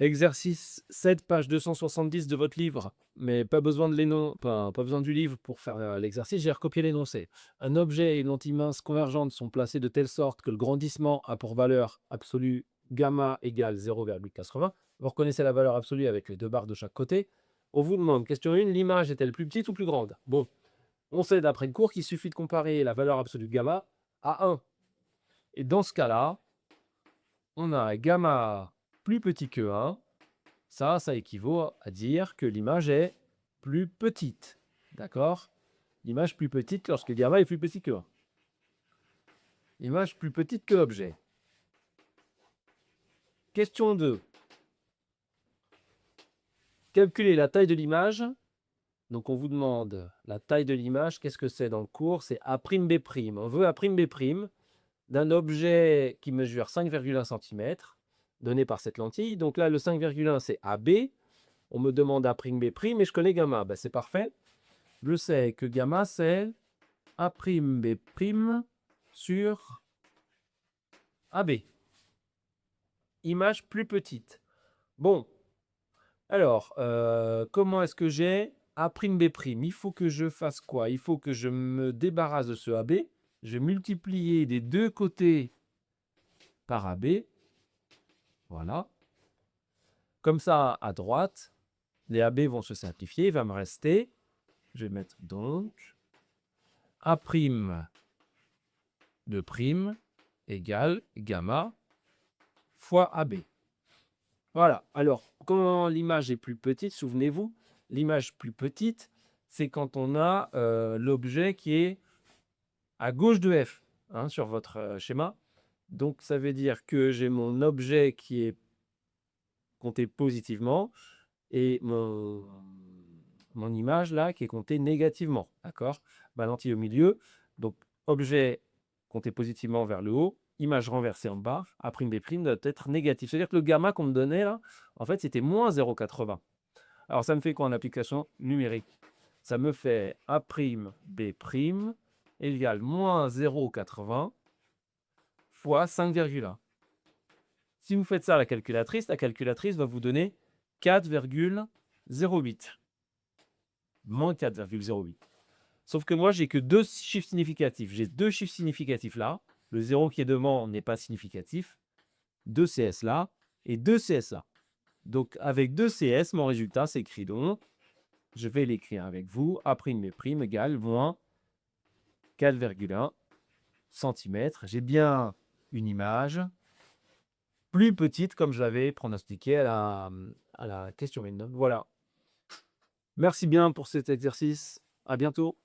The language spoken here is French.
Exercice 7, page 270 de votre livre, mais pas besoin de pas besoin du livre pour faire l'exercice, j'ai recopié l'énoncé. Un objet et une lentille mince convergente sont placés de telle sorte que le grandissement a pour valeur absolue gamma égale 0,80. Vous reconnaissez la valeur absolue avec les deux barres de chaque côté. On vous demande, question 1, l'image est-elle plus petite ou plus grande? Bon, on sait d'après le cours qu'il suffit de comparer la valeur absolue gamma à 1. Et dans ce cas-là, on a gamma plus petit que 1. Ça équivaut à dire que l'image est plus petite. D'accord? L'image plus petite lorsque gamma est plus petit que 1. L'image plus petite que l'objet. Question 2. Calculer la taille de l'image. Donc on vous demande la taille de l'image. Qu'est-ce que c'est dans le cours? C'est A'B'. On veut A'B' d'un objet qui mesure 5,1 cm, donné par cette lentille. Donc là, le 5,1 c'est AB. On me demande A'B', mais je connais gamma. Ben, c'est parfait. Je sais que gamma, c'est A'B' sur AB. Image plus petite. Bon, alors, comment est-ce que j'ai A'B'? Il faut que je fasse quoi? Il faut que je me débarrasse de ce AB. Je vais multiplier des deux côtés par AB. Voilà. Comme ça, à droite, les AB vont se simplifier. Il va me rester, je vais mettre donc, A' de prime égale gamma fois AB. Voilà. Alors, quand l'image est plus petite, souvenez-vous, l'image plus petite, c'est quand on a l'objet qui est à gauche de F, hein, sur votre schéma. Donc, ça veut dire que j'ai mon objet qui est compté positivement et mon image là qui est comptée négativement. D'accord? Ma lentille au milieu. Donc, objet compté positivement vers le haut, image renversée en bas, A'B' doit être négatif. C'est-à-dire que le gamma qu'on me donnait là, en fait, c'était moins 0,80. Alors, ça me fait quoi en application numérique? Ça me fait A'B' égale moins 0,80 fois 5,1. Si vous faites ça à la calculatrice va vous donner 4,08. Moins 4,08. Sauf que moi, j'ai que deux chiffres significatifs. J'ai deux chiffres significatifs là. Le 0 qui est devant n'est pas significatif. 2 CS là et 2 CS là. Donc, avec 2 CS, mon résultat s'écrit donc, je vais l'écrire avec vous, A'B' égale moins 4,1 cm. J'ai bien une image plus petite comme je l'avais pronostiqué à la question 29. Voilà. Merci bien pour cet exercice. À bientôt.